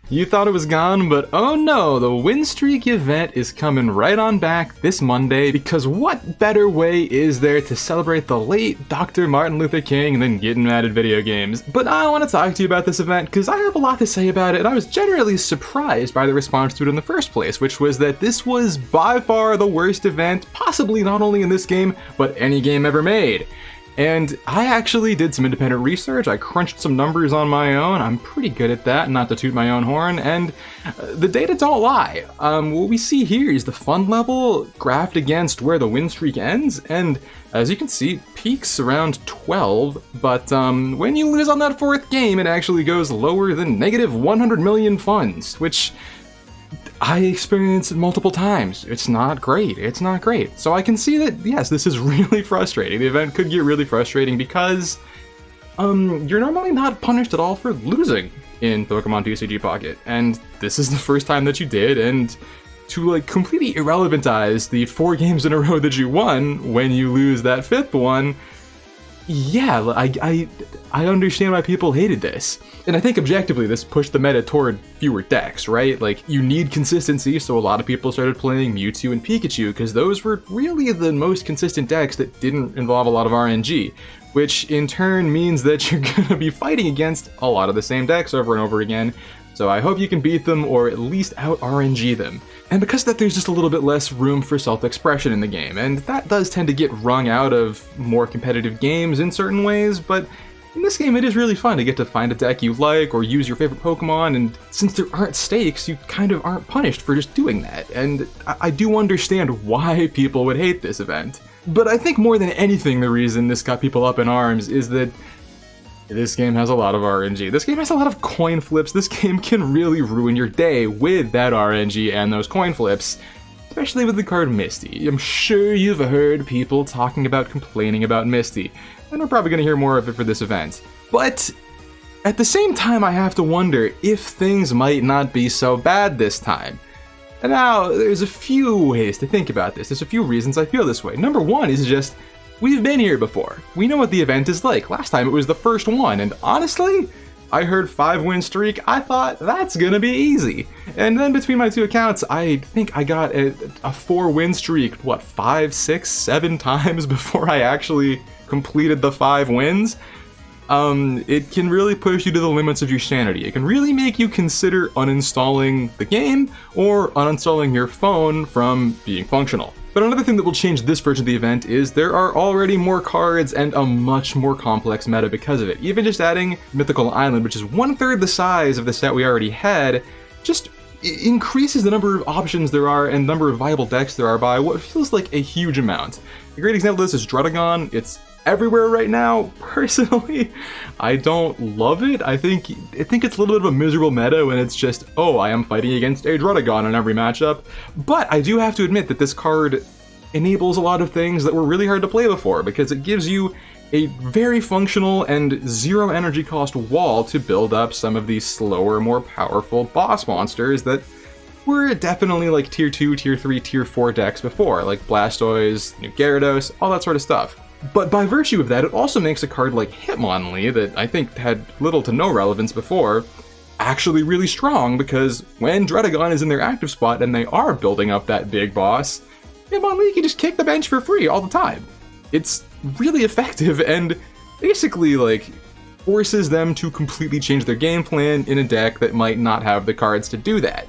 You thought it was gone, but oh no, the win streak event is coming right on back this Monday, because what better way is there to celebrate the late Dr. Martin Luther King than getting mad at video games? But I want to talk to you about this event because I have a lot to say about it, and I was generally surprised by the response to it in the first place, which was that this was by far the worst event, possibly not only in this game, but any game ever made. And I actually did some independent research, I crunched some numbers on my own, I'm pretty good at that, not to toot my own horn, and the data don't lie. What we see here is the fun level graphed against where the win streak ends, and as you can see, peaks around 12, but when you lose on that fourth game, it actually goes lower than negative 100 million funds, which I experienced it multiple times. It's not great. It's not great. So I can see that, yes, this is really frustrating. The event could get really frustrating because you're normally not punished at all for losing in Pokemon TCG Pocket. And this is the first time that you did, and to like completely irrelevantize the 4 games in a row that you won when you lose that 5th one, yeah, I understand why people hated this. And I think objectively this pushed the meta toward fewer decks, right? Like, you need consistency, so a lot of people started playing Mewtwo and Pikachu, because those were really the most consistent decks that didn't involve a lot of RNG, which in turn means that you're gonna be fighting against a lot of the same decks over and over again. So I hope you can beat them, or at least out-RNG them. And because of that, there's just a little bit less room for self-expression in the game, and that does tend to get wrung out of more competitive games in certain ways, but in this game it is really fun to get to find a deck you like, or use your favorite Pokemon, and since there aren't stakes, you kind of aren't punished for just doing that, and I do understand why people would hate this event. But I think more than anything the reason this got people up in arms is that this game has a lot of RNG. This game has a lot of coin flips. This game can really ruin your day with that RNG and those coin flips, especially with the card Misty. I'm sure you've heard people complaining about Misty, and we're probably going to hear more of it for this event. But at the same time, I have to wonder if things might not be so bad this time. And now, there's a few ways to think about this. There's a few reasons I feel this way. Number one is just, we've been here before. We know what the event is like. Last time it was the first one, and honestly, I heard 5-win streak, I thought, that's gonna be easy. And then between my 2 accounts, I think I got a 4-win streak, 5, 6, 7 times before I actually completed the 5 wins. It can really push you to the limits of your sanity. It can really make you consider uninstalling the game, or uninstalling your phone from being functional. But another thing that will change this version of the event is there are already more cards and a much more complex meta because of it. Even just adding Mythical Island, which is 1/3 the size of the set we already had, just increases the number of options there are and number of viable decks there are by what feels like a huge amount. A great example of this is Druddigon. It's everywhere right now. Personally, I don't love it. I think it's a little bit of a miserable meta when it's just, oh, I am fighting against a Druddigon in every matchup. But I do have to admit that this card enables a lot of things that were really hard to play before, because it gives you a very functional and 0 energy cost wall to build up some of these slower, more powerful boss monsters that were definitely like tier 2, tier 3, tier 4 decks before, like Blastoise, New Gyarados, all that sort of stuff. But by virtue of that, it also makes a card like Hitmonlee, that I think had little to no relevance before, actually really strong, because when Druddigon is in their active spot and they are building up that big boss, Hitmonlee can just kick the bench for free all the time. It's really effective and basically like forces them to completely change their game plan in a deck that might not have the cards to do that.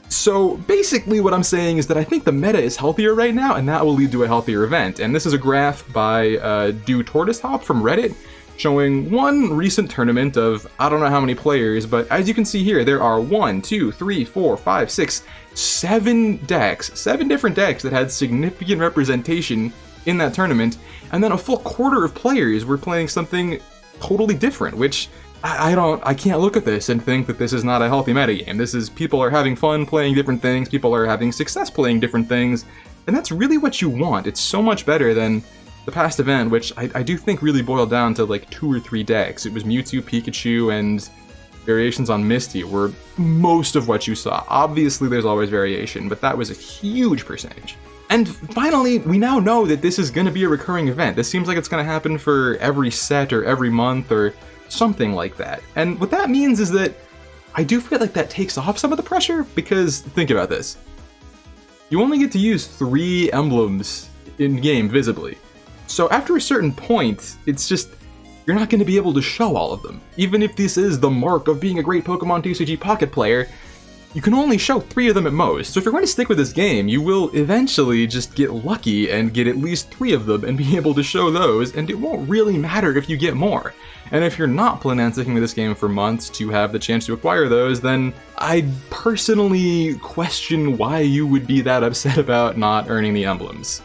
So basically what I'm saying is that I think the meta is healthier right now, and that will lead to a healthier event. And this is a graph by Do Tortoise Hop from Reddit, showing one recent tournament of I don't know how many players, but as you can see here, there are 1, 2, 3, 4, 5, 6, 7 decks, 7 different decks that had significant representation in that tournament, and then a full quarter of players were playing something totally different, which I can't look at this and think that this is not a healthy metagame. This is, people are having fun playing different things, people are having success playing different things, and that's really what you want. It's so much better than the past event, which I do think really boiled down to like 2 or 3 decks. It was Mewtwo, Pikachu, and variations on Misty were most of what you saw. Obviously there's always variation, but that was a huge percentage. And finally, we now know that this is going to be a recurring event. This seems like it's going to happen for every set or every month or something like that. And what that means is that I do feel like that takes off some of the pressure, because think about this. You only get to use 3 emblems in-game visibly. So after a certain point, it's just, you're not going to be able to show all of them. Even if this is the mark of being a great Pokemon TCG Pocket player, you can only show 3 of them at most. So if you're going to stick with this game, you will eventually just get lucky and get at least 3 of them and be able to show those, and it won't really matter if you get more. And if you're not planning on sticking with this game for months to have the chance to acquire those, then I'd personally question why you would be that upset about not earning the emblems.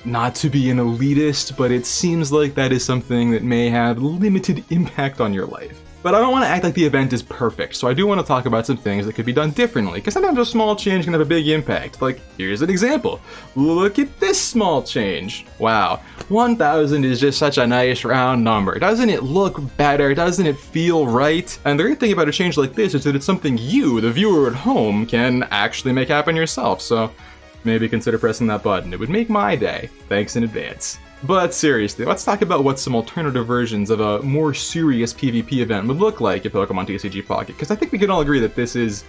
Not to be an elitist, but it seems like that is something that may have limited impact on your life. But I don't want to act like the event is perfect, so I do want to talk about some things that could be done differently, because sometimes a small change can have a big impact. Like, here's an example. Look at this small change. Wow, 1,000 is just such a nice round number. Doesn't it look better? Doesn't it feel right? And the great thing about a change like this is that it's something you, the viewer at home, can actually make happen yourself, so maybe consider pressing that button. It would make my day. Thanks in advance. But seriously, let's talk about what some alternative versions of a more serious PvP event would look like in Pokemon TCG Pocket, because I think we can all agree that this is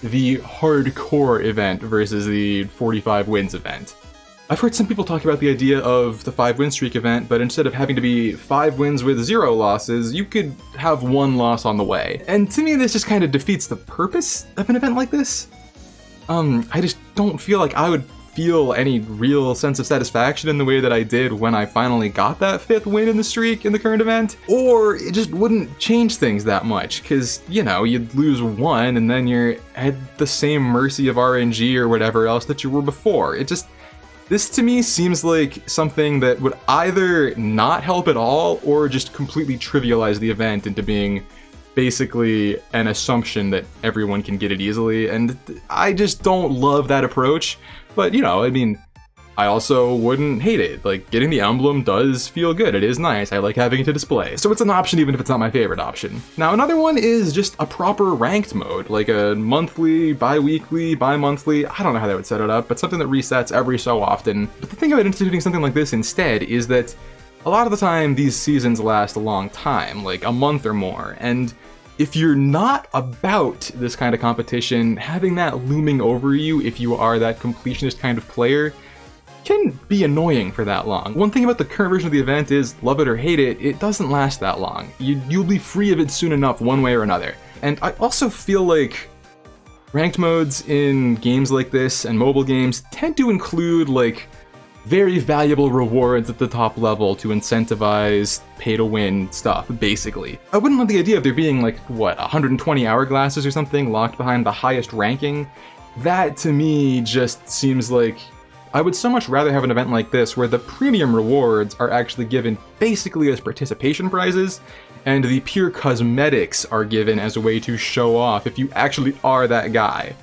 the hardcore event versus the 45 wins event. I've heard some people talk about the idea of the 5 win streak event, but instead of having to be 5 wins with 0 losses, you could have 1 loss on the way. And to me, this just kind of defeats the purpose of an event like this. I just don't feel like I would feel any real sense of satisfaction in the way that I did when I finally got that 5th win in the streak in the current event, or it just wouldn't change things that much, because, you know, you'd lose 1 and then you're at the same mercy of RNG or whatever else that you were before. This to me seems like something that would either not help at all or just completely trivialize the event into being basically an assumption that everyone can get it easily, and I just don't love that approach. But, you know, I mean, I also wouldn't hate it. Like, getting the emblem does feel good. It is nice. I like having it to display. So it's an option even if it's not my favorite option. Now, another one is just a proper ranked mode, like a monthly, bi-weekly, bi-monthly. I don't know how they would set it up, but something that resets every so often. But the thing about instituting something like this instead is that a lot of the time these seasons last a long time, like a month or more, and if you're not about this kind of competition, having that looming over you if you are that completionist kind of player can be annoying for that long. One thing about the current version of the event is, love it or hate it, it doesn't last that long. You'll be free of it soon enough one way or another. And I also feel like ranked modes in games like this and mobile games tend to include like very valuable rewards at the top level to incentivize pay-to-win stuff, basically. I wouldn't love the idea of there being like, what, 120 hourglasses or something locked behind the highest ranking. That, to me, just seems like I would so much rather have an event like this where the premium rewards are actually given basically as participation prizes, and the pure cosmetics are given as a way to show off if you actually are that guy.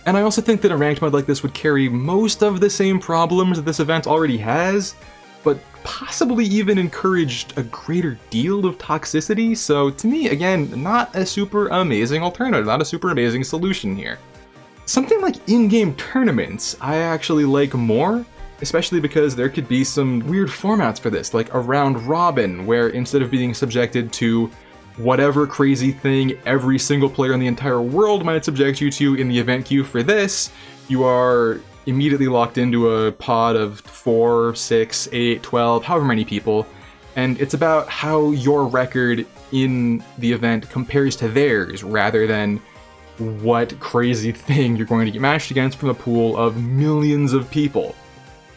And I also think that a ranked mode like this would carry most of the same problems that this event already has, but possibly even encouraged a greater deal of toxicity. So to me, again, not a super amazing alternative, not a super amazing solution here. Something like in-game tournaments I actually like more, especially because there could be some weird formats for this, like a round robin, where instead of being subjected to whatever crazy thing every single player in the entire world might subject you to in the event queue for this, you are immediately locked into a pod of 4, 6, 8, 12, however many people, and it's about how your record in the event compares to theirs, rather than what crazy thing you're going to get matched against from a pool of millions of people.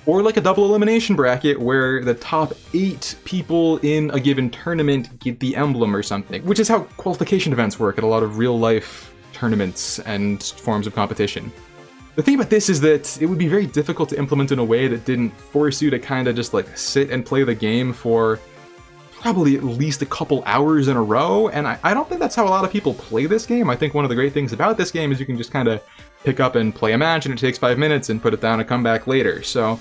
Or like a double elimination bracket where the top 8 people in a given tournament get the emblem or something, which is how qualification events work at a lot of real life tournaments and forms of competition. The thing about this is that it would be very difficult to implement in a way that didn't force you to kind of just like sit and play the game for probably at least a couple hours in a row, and I don't think that's how a lot of people play this game. I think one of the great things about this game is you can just kind of pick up and play a match, and it takes 5 minutes, and put it down and come back later. So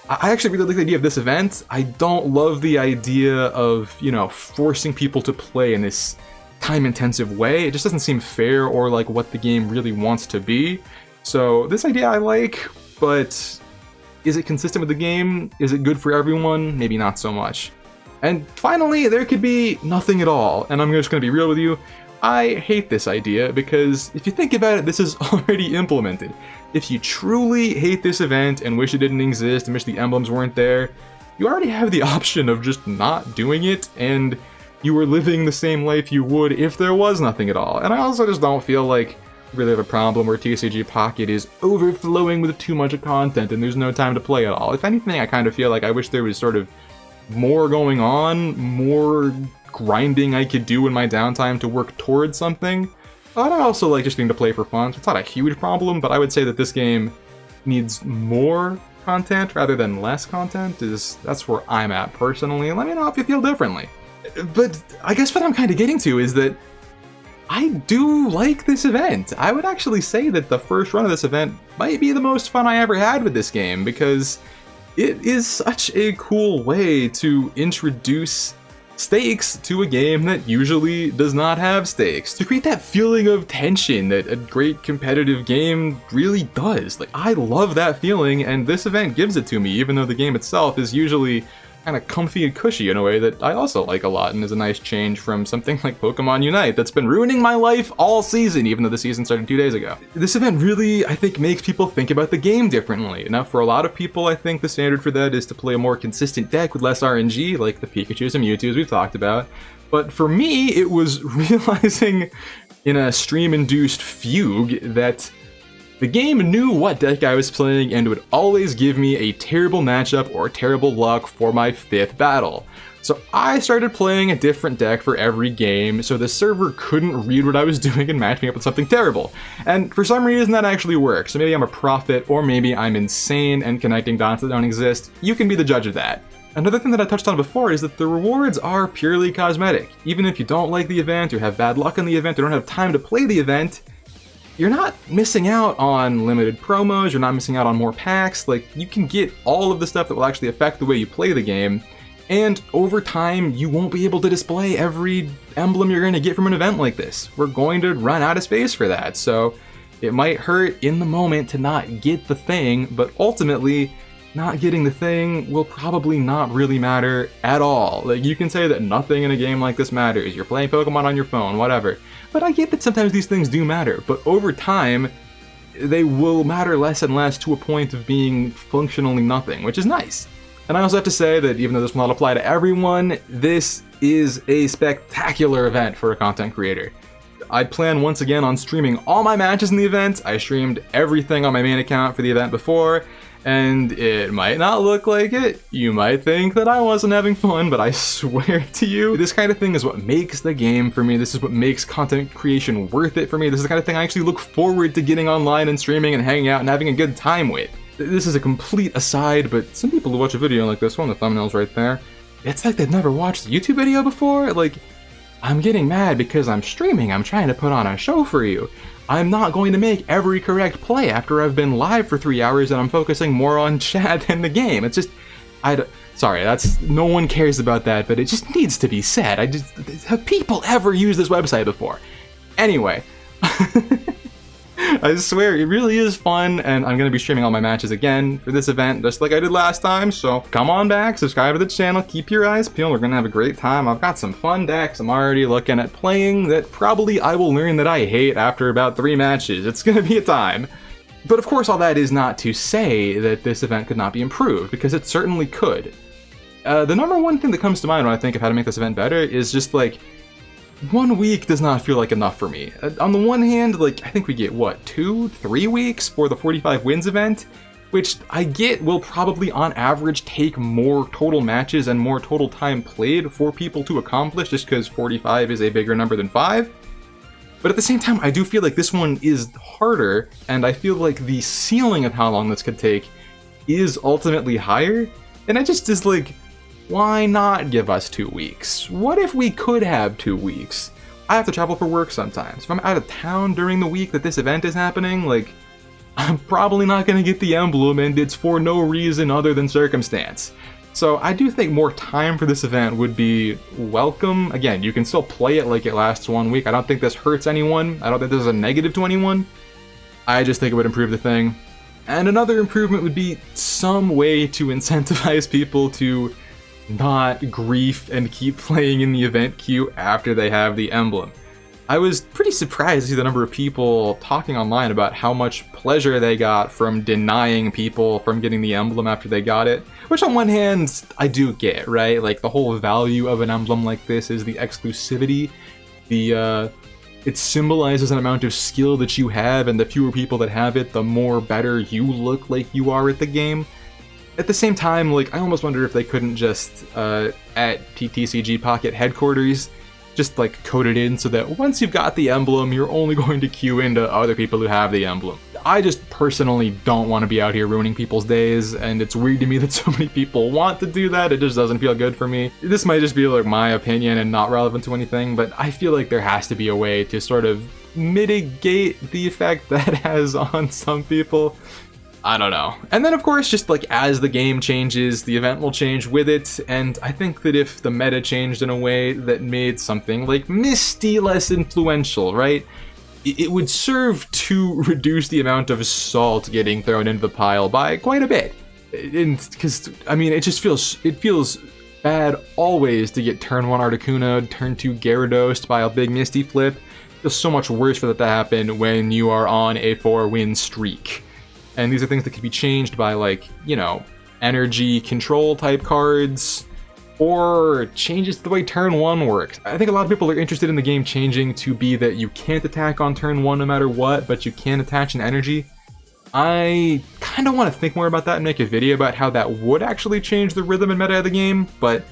I actually really like the idea of this event. I don't love the idea of, you know, forcing people to play in this time-intensive way. It just doesn't seem fair or like what the game really wants to be. So this idea I like, but is it consistent with the game? Is it good for everyone? Maybe not so much. And finally, there could be nothing at all. And I'm just going to be real with you. I hate this idea because if you think about it, this is already implemented. If you truly hate this event and wish it didn't exist and wish the emblems weren't there, you already have the option of just not doing it, and you are living the same life you would if there was nothing at all. And I also just don't feel like we really have a problem where TCG Pocket is overflowing with too much content and there's no time to play at all. If anything, I kind of feel like I wish there was sort of more going on, more grinding I could do in my downtime to work towards something. But I also like just getting to play for fun, so it's not a huge problem, but I would say that this game needs more content rather than less content. That's where I'm at personally. Let me know if you feel differently. But I guess what I'm kind of getting to is that I do like this event. I would actually say that the first run of this event might be the most fun I ever had with this game, because it is such a cool way to introduce stakes to a game that usually does not have stakes, to create that feeling of tension that a great competitive game really does. Like, I love that feeling, and this event gives it to me, even though the game itself is usually kind of comfy and cushy in a way that I also like a lot, and is a nice change from something like Pokemon Unite that's been ruining my life all season, even though the season started 2 days ago. This event really, I think, makes people think about the game differently. Now, for a lot of people, I think the standard for that is to play a more consistent deck with less RNG, like the Pikachus and Mewtwo's we've talked about. But for me, it was realizing in a stream-induced fugue that the game knew what deck I was playing and would always give me a terrible matchup or terrible luck for my 5th battle. So I started playing a different deck for every game, so the server couldn't read what I was doing and match me up with something terrible. And for some reason that actually works. So maybe I'm a prophet, or maybe I'm insane and connecting dots that don't exist. You can be the judge of that. Another thing that I touched on before is that the rewards are purely cosmetic. Even if you don't like the event, or have bad luck on the event, or don't have time to play the event, you're not missing out on limited promos, you're not missing out on more packs. Like, you can get all of the stuff that will actually affect the way you play the game, and over time, you won't be able to display every emblem you're going to get from an event like this. We're going to run out of space for that, so it might hurt in the moment to not get the thing, but ultimately, not getting the thing will probably not really matter at all. Like, you can say that nothing in a game like this matters, you're playing Pokemon on your phone, whatever. But I get that sometimes these things do matter, but over time, they will matter less and less to a point of being functionally nothing, which is nice. And I also have to say that even though this will not apply to everyone, this is a spectacular event for a content creator. I plan once again on streaming all my matches in the event. I streamed everything on my main account for the event before, and it might not look like it. You might think that I wasn't having fun, but I swear to you, this kind of thing is what makes the game for me. This is what makes content creation worth it for me. This is the kind of thing I actually look forward to getting online and streaming and hanging out and having a good time with. This is a complete aside, but some people who watch a video like this one, the thumbnail's right there, it's like they've never watched a YouTube video before. Like, I'm getting mad because I'm streaming, I'm trying to put on a show for you. I'm not going to make every correct play after I've been live for 3 hours and I'm focusing more on chat than the game. It's just, sorry, no one cares about that, but it just needs to be said. Have people ever used this website before? Anyway, I swear, it really is fun, and I'm going to be streaming all my matches again for this event, just like I did last time, so come on back, subscribe to the channel, keep your eyes peeled, we're going to have a great time. I've got some fun decks I'm already looking at playing that probably I will learn that I hate after about 3 matches. It's going to be a time. But of course, all that is not to say that this event could not be improved, because it certainly could. The number one thing that comes to mind when I think of how to make this event better is just like, 1 week does not feel like enough for me. On the one hand, like, I think we get, what, 2-3 weeks for the 45 wins event? Which I get will probably on average take more total matches and more total time played for people to accomplish, just because 45 is a bigger number than 5. But at the same time, I do feel like this one is harder, and I feel like the ceiling of how long this could take is ultimately higher. And it just is like, why not give us 2 weeks? What if we could have 2 weeks? I have to travel for work sometimes. If I'm out of town during the week that this event is happening, like, I'm probably not going to get the emblem, and it's for no reason other than circumstance. So I do think more time for this event would be welcome. Again, you can still play it like it lasts 1 week. I don't think this hurts anyone. I don't think this is a negative to anyone. I just think it would improve the thing. And another improvement would be some way to incentivize people to not grief and keep playing in the event queue after they have the emblem. I was pretty surprised to see the number of people talking online about how much pleasure they got from denying people from getting the emblem after they got it. Which on one hand, I do get, right? Like, the whole value of an emblem like this is the exclusivity. It symbolizes an amount of skill that you have, and the fewer people that have it, the more better you look like you are at the game. At the same time, like, I almost wonder if they couldn't just, at TCG Pocket headquarters, just like code it in so that once you've got the emblem, you're only going to queue into other people who have the emblem. I just personally don't want to be out here ruining people's days, and it's weird to me that so many people want to do that. It just doesn't feel good for me. This might just be like my opinion and not relevant to anything, but I feel like there has to be a way to sort of mitigate the effect that has on some people. I don't know. And then of course, just like as the game changes, the event will change with it, and I think that if the meta changed in a way that made something like Misty less influential, right? It would serve to reduce the amount of salt getting thrown into the pile by quite a bit. Because, I mean, it feels bad always to get turn 1 Articuno, turn 2 Gyarados by a big Misty flip. It feels so much worse for that to happen when you are on a 4-win streak. And these are things that could be changed by, like, you know, energy control type cards, or changes to the way turn 1 works. I think a lot of people are interested in the game changing to be that you can't attack on turn 1 no matter what, but you can attach an energy. I kind of want to think more about that and make a video about how that would actually change the rhythm and meta of the game, but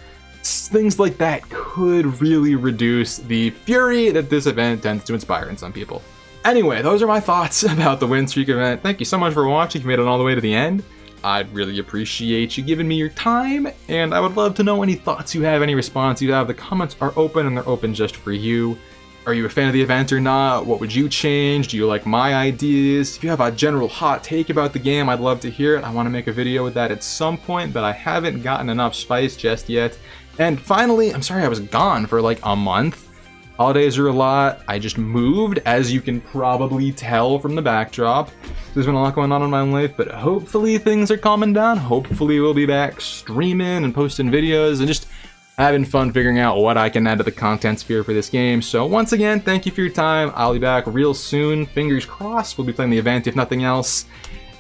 things like that could really reduce the fury that this event tends to inspire in some people. Anyway, those are my thoughts about the Win Streak event. Thank you so much for watching. If you made it all the way to the end, I'd really appreciate you giving me your time, and I would love to know any thoughts you have, any response you have. The comments are open, and they're open just for you. Are you a fan of the event or not? What would you change? Do you like my ideas? If you have a general hot take about the game, I'd love to hear it. I want to make a video with that at some point, but I haven't gotten enough spice just yet. And finally, I'm sorry I was gone for like a month. Holidays are a lot. I just moved, as you can probably tell from the backdrop. There's been a lot going on in my life, but hopefully things are calming down. Hopefully we'll be back streaming and posting videos and just having fun figuring out what I can add to the content sphere for this game. So once again, thank you for your time. I'll be back real soon. Fingers crossed, we'll be playing the event if nothing else.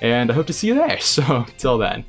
And I hope to see you there. So till then.